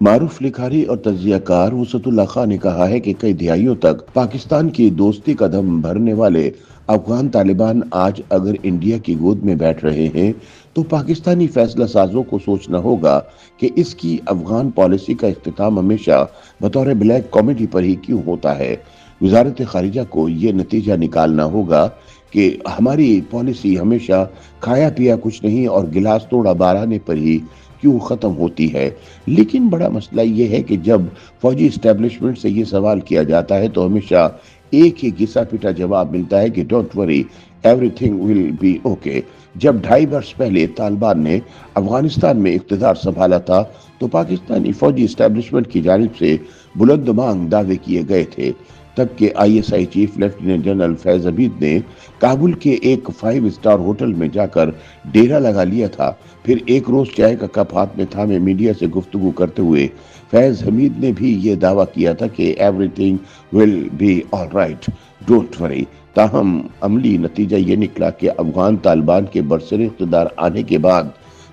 معروف لکھاری اور تجزیہ کار وسعت اللہ خان نے کہا ہے کہ کئی دہائیوں تک پاکستان کی دوستی کا دم بھرنے والے افغان طالبان آج اگر انڈیا کی گود میں بیٹھ رہے ہیں تو پاکستانی فیصلہ سازوں کو سوچنا ہوگا کہ اس کی افغان پالیسی کا اختتام ہمیشہ بطور بلیک کامیڈی پر ہی کیوں ہوتا ہے۔ وزارت خارجہ کو یہ نتیجہ نکالنا ہوگا کہ ہماری پالیسی ہمیشہ کھایا پیا کچھ نہیں اور گلاس توڑا بارانے پر ہی کیوں ختم ہوتی ہے۔ لیکن بڑا مسئلہ یہ ہے کہ جب فوجی اسٹیبلشمنٹ سے یہ سوال کیا جاتا ہے تو ہمیشہ ایک ہی گھسا پٹا جواب ملتا ہے کہ don't worry everything will be okay. جب 2.5 برس پہلے طالبان نے افغانستان میں اقتدار سنبھالا تھا تو پاکستانی فوجی اسٹیبلشمنٹ کی جانب سے بلند مانگ دعوے کیے گئے تھے۔ تب کہ ISI چیف لیفٹیننٹ جنرل فیض حمید نے کابل کے ایک 5 اسٹار ہوٹل میں جا کر ڈیرا لگا لیا تھا۔ پھر ایک روز چائے کا کپ ہاتھ میں تھامے میڈیا سے گفتگو کرتے ہوئے فیض حمید نے بھی یہ دعویٰ کیا تھا کہ everything will be all right don't worry. تاہم عملی نتیجہ یہ نکلا کہ افغان طالبان کے برسر اقتدار آنے کے بعد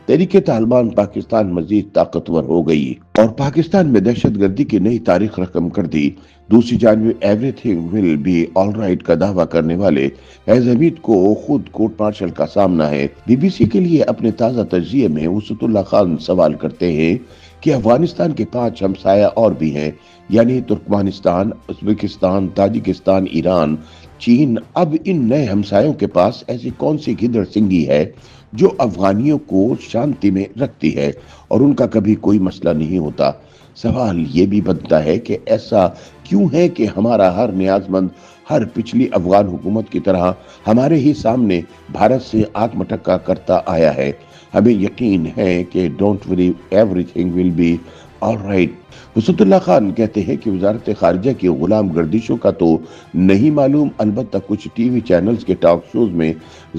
تحریک طالبان پاکستان مزید طاقتور ہو گئی اور پاکستان میں دہشت گردی کی نئی تاریخ رقم کر دی۔ دوسری جانب everything will be all right کا دعویٰ کرنے والے فیض حمید کو خود کورٹ مارشل کا سامنا ہے۔ BBC کے لیے اپنے تازہ تجزیے میں وسعت اللہ خان سوال کرتے ہیں کہ افغانستان کے 5 ہمسایہ اور بھی ہیں، یعنی ترکمانستان، ازبکستان، تاجکستان، ایران، چین۔ اب ان نئے ہمسایوں کے پاس ایسی کون سی گدڑ سنگی ہے جو افغانیوں کو شانتی میں رکھتی ہے اور ان کا کبھی کوئی مسئلہ نہیں ہوتا؟ سوال یہ بھی بنتا ہے کہ ایسا کیوں ہے کہ ہمارا ہر نیاز مند ہر پچھلی افغان حکومت کی طرح ہمارے ہی سامنے بھارت سے آنکھ مٹکا کرتا آیا ہے۔ ہمیں یقین ہے کہ don't worry everything will be all right. Wusatullah Khan کہتے ہیں کہ وزارت خارجہ کی غلام گردشوں کا تو نہیں معلوم، البتہ کچھ ٹی وی چینلز کے ٹاک شوز میں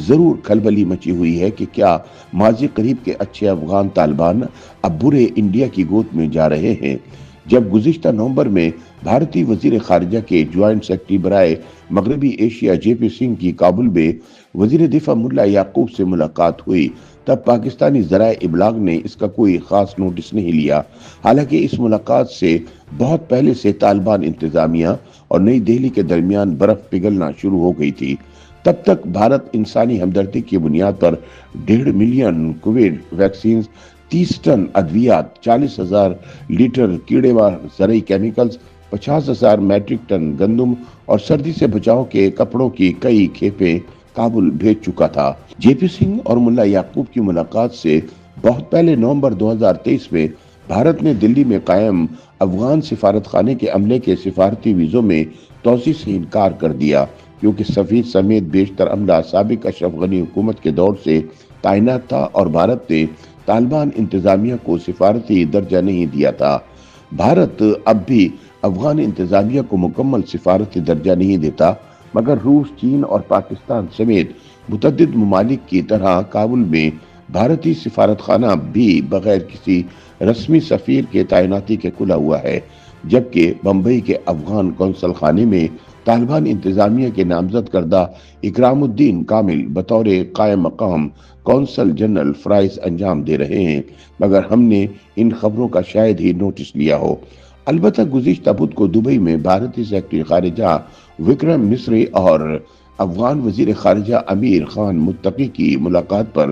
ضرور کھلبلی مچی ہوئی ہے کہ کیا ماضی قریب کے اچھے افغان طالبان اب برے انڈیا کی گود میں جا رہے ہیں۔ جب گزشتہ نومبر میں بھارتی وزیر خارجہ کے جوائنٹ سیکرٹری برائے مغربی ایشیا JP سنگھ کی کابل میں وزیر دفاع ملا یعقوب سے ملاقات ہوئی تب پاکستانی ذرائع ابلاغ نے اس کا کوئی خاص نوٹس نہیں لیا، حالانکہ اس ملاقات سے بہت پہلے سے طالبان انتظامیہ اور نئی دہلی کے درمیان برف پگھلنا شروع ہو گئی تھی۔ تب تک بھارت انسانی ہمدردی کی بنیاد پر 1.5 ملین کووڈ ویکسینز، 30 ٹن ادویات، 40,000 لیٹر کیڑے مار زرعی کیمیکلز، 50,000 میٹرک ٹن گندم اور سردی سے بچاؤ کے کپڑوں کی کئی کھیپیں کابل بھیج چکا تھا۔ JP سنگھ اور ملا یعقوب کی ملاقات سے بہت پہلے نومبر 2023 میں بھارت نے دلی میں قائم افغان سفارت خانے کے عملے کے سفارتی ویزوں میں توسیع سے انکار کر دیا، کیونکہ سفیر سمیت بیشتر عملہ سابق اشرف غنی حکومت کے دور سے تعینات تھا اور بھارت نے طالبان انتظامیہ کو سفارتی درجہ نہیں دیا تھا۔ بھارت اب بھی افغان انتظامیہ کو مکمل سفارتی درجہ نہیں دیتا، مگر روس، چین اور پاکستان سمیت متعدد ممالک کی طرح کابل میں بھارتی سفارت خانہ بھی بغیر کسی رسمی سفیر کے تعیناتی کے کھلا ہوا ہے، جبکہ بمبئی کے افغان قونصل خانے میں طالبان انتظامیہ کے نامزد کردہ اکرام الدین کامل بطور قائم مقام قونصل جنرل فرائض انجام دے رہے ہیں، مگر ہم نے ان خبروں کا شاید ہی نوٹس لیا ہو۔ البتہ گزشتہ بدھ کو دبئی میں بھارتی سیکرٹری خارجہ وکرم مسری اور افغان وزیر خارجہ امیر خان متقی کی ملاقات پر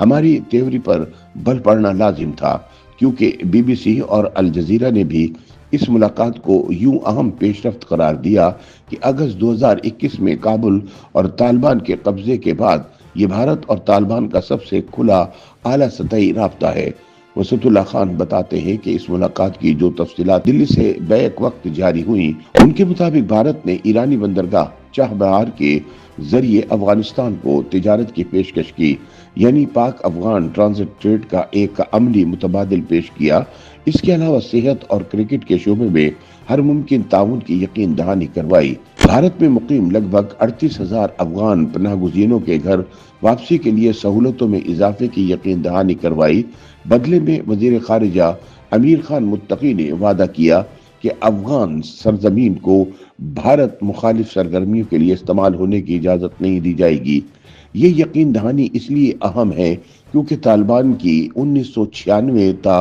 ہماری تیوری پر بل پڑنا لازم تھا، کیونکہ BBC اور الجزیرہ نے بھی اس ملاقات کو یوں اہم پیش رفت قرار دیا کہ اگست 2021 میں کابل اور طالبان کے قبضے کے بعد یہ بھارت اور طالبان کا سب سے کھلا اعلیٰ سطحی رابطہ ہے۔ وسعت اللہ خان بتاتے ہیں کہ اس ملاقات کی جو تفصیلات دلی سے بیک وقت جاری ہوئیں، ان کے مطابق بھارت نے ایرانی بندرگاہ چاہ بہار کے ذریعے افغانستان کو تجارت کی پیشکش کی، یعنی پاک افغان ٹرانزٹ ٹریڈ کا ایک عملی متبادل پیش کیا۔ اس کے علاوہ صحت اور کرکٹ کے شعبے میں ہر ممکن تعاون کی یقین دہانی کروائی۔ بھارت میں مقیم لگ بھگ 38,000 افغان پناہ گزینوں کے گھر واپسی کے لیے سہولتوں میں اضافے کی یقین دہانی کروائی۔ بدلے میں وزیر خارجہ امیر خان متقی نے وعدہ کیا کہ افغان سرزمین کو بھارت مخالف سرگرمیوں کے لیے استعمال ہونے کی اجازت نہیں دی جائے گی۔ یہ یقین دہانی اس لیے اہم ہے کیونکہ طالبان کی 1996 تا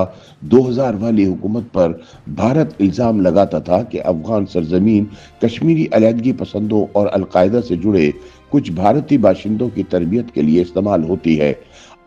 2000 والی حکومت پر بھارت الزام لگاتا تھا کہ افغان سرزمین کشمیری علیحدگی پسندوں اور القاعدہ سے جڑے کچھ بھارتی باشندوں کی تربیت کے لیے استعمال ہوتی ہے۔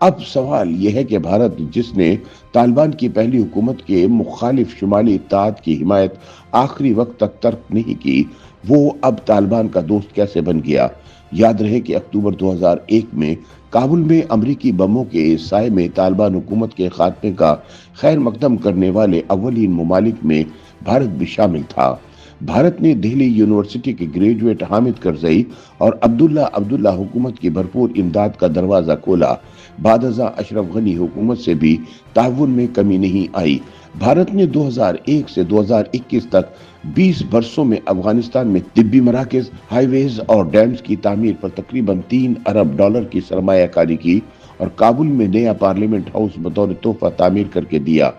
اب سوال یہ ہے کہ بھارت، جس نے طالبان کی پہلی حکومت کے مخالف شمالی اتحاد کی حمایت آخری وقت تک ترک نہیں کی، وہ اب طالبان کا دوست کیسے بن گیا؟ یاد رہے کہ اکتوبر 2001 میں کابل میں امریکی بموں کے سائے میں طالبان حکومت کے خاتمے کا خیر مقدم کرنے والے اولین ممالک میں بھارت بھی شامل تھا۔ بھارت نے دہلی یونیورسٹی کے گریجویٹ حامد کرزئی اور عبداللہ حکومت کی بھرپور امداد کا دروازہ کھولا۔ بعد ازاں اشرف غنی حکومت سے بھی تعاون میں کمی نہیں آئی۔ بھارت نے 2001 سے 2021 تک 20 برسوں میں افغانستان میں طبی مراکز، ہائی ویز اور ڈیمز کی تعمیر پر تقریباً $3 ارب کی سرمایہ کاری کی اور کابل میں نیا پارلیمنٹ ہاؤس بطور تحفہ تعمیر کر کے دیا۔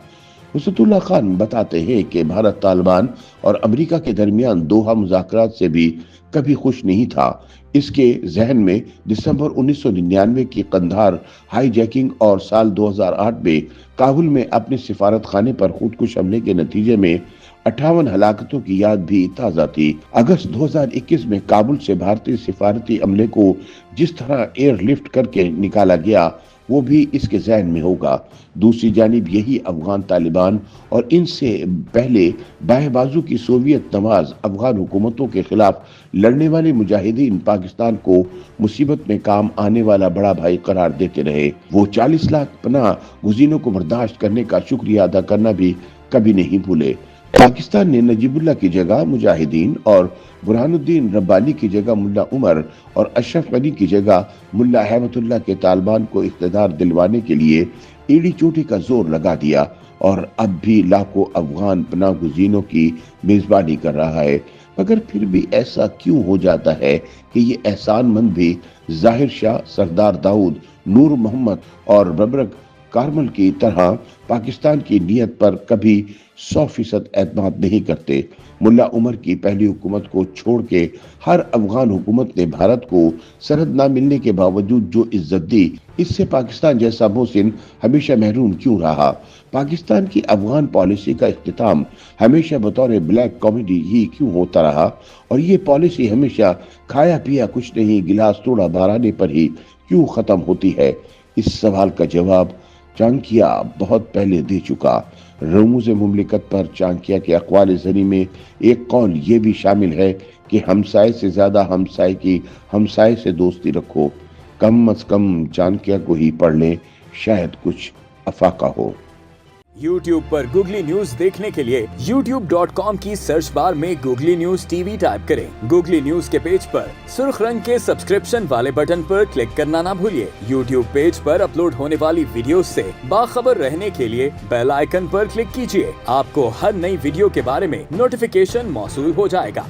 وسعت اللہ خان بتاتے ہیں کہ بھارت طالبان اور امریکہ کے درمیان دوحہ مذاکرات سے بھی کبھی خوش نہیں تھا۔ اس کے ذہن میں دسمبر 1999 کی قندھار ہائی جیکنگ اور سال 2008 میں کابل میں اپنے سفارت خانے پر خودکش حملے کے نتیجے میں 58 ہلاکتوں کی یاد بھی تازہ تھی۔ اگست 2021 میں کابل سے بھارتی سفارتی عملے کو جس طرح ایئر لفٹ کر کے نکالا گیا، وہ بھی اس کے ذہن میں ہوگا۔ دوسری جانب یہی افغان طالبان اور ان سے پہلے بائیں بازو کی سوویت نواز افغان حکومتوں کے خلاف لڑنے والے مجاہدین پاکستان کو مصیبت میں کام آنے والا بڑا بھائی قرار دیتے رہے۔ وہ 40 لاکھ پناہ گزینوں کو برداشت کرنے کا شکریہ ادا کرنا بھی کبھی نہیں بھولے۔ پاکستان نے نجیب اللہ کی جگہ مجاہدین اور برہان الدین ربانی کی جگہ ملا عمر اور اشرف غنی کی جگہ ملا ہیبت اللہ کے طالبان کو اقتدار دلوانے کے لیے ایڑی چوٹی کا زور لگا دیا اور اب بھی لاکھوں افغان پناہ گزینوں کی میزبانی کر رہا ہے۔ مگر پھر بھی ایسا کیوں ہو جاتا ہے کہ یہ احسان مند بھی ظاہر شاہ، سردار داؤد، نور محمد اور ببرک کارمل کی طرح پاکستان کی نیت پر کبھی 100% اعتماد نہیں کرتے؟ ملا عمر کی پہلی حکومت کو چھوڑ کے ہر افغان حکومت نے بھارت کو سرحد نہ ملنے کے باوجود جو عزت دی، اس سے پاکستان جیسا محسن ہمیشہ محروم کیوں رہا؟ پاکستان کی افغان پالیسی کا اختتام ہمیشہ بطور بلیک کامیڈی ہی کیوں ہوتا رہا، اور یہ پالیسی ہمیشہ کھایا پیا کچھ نہیں، گلاس توڑا بہرانے پر ہی کیوں ختم ہوتی ہے؟ اس سوال کا جواب چانکیہ بہت پہلے دے چکا۔ رموز مملکت پر چانکیہ کے اقوال زری میں ایک قول یہ بھی شامل ہے کہ ہمسائے سے زیادہ ہمسائے کی ہمسائے سے دوستی رکھو۔ کم از کم چانکیہ کو ہی پڑھ لیں، شاید کچھ افاقہ ہو۔ YouTube پر گوگلی نیوز دیکھنے کے لیے youtube.com کی سرچ بار میں googly news T V type کریں۔ گوگلی نیوز کے پیج پر سرخ رنگ کے سبسکرپشن والے بٹن پر کلک کرنا نہ بھولیے۔ YouTube پیج پر اپلوڈ ہونے والی ویڈیوز سے باخبر رہنے کے لیے بیل آئیکن پر کلک کیجیے۔ آپ کو ہر نئی ویڈیو کے بارے میں نوٹیفیکیشن موصول ہو جائے گا۔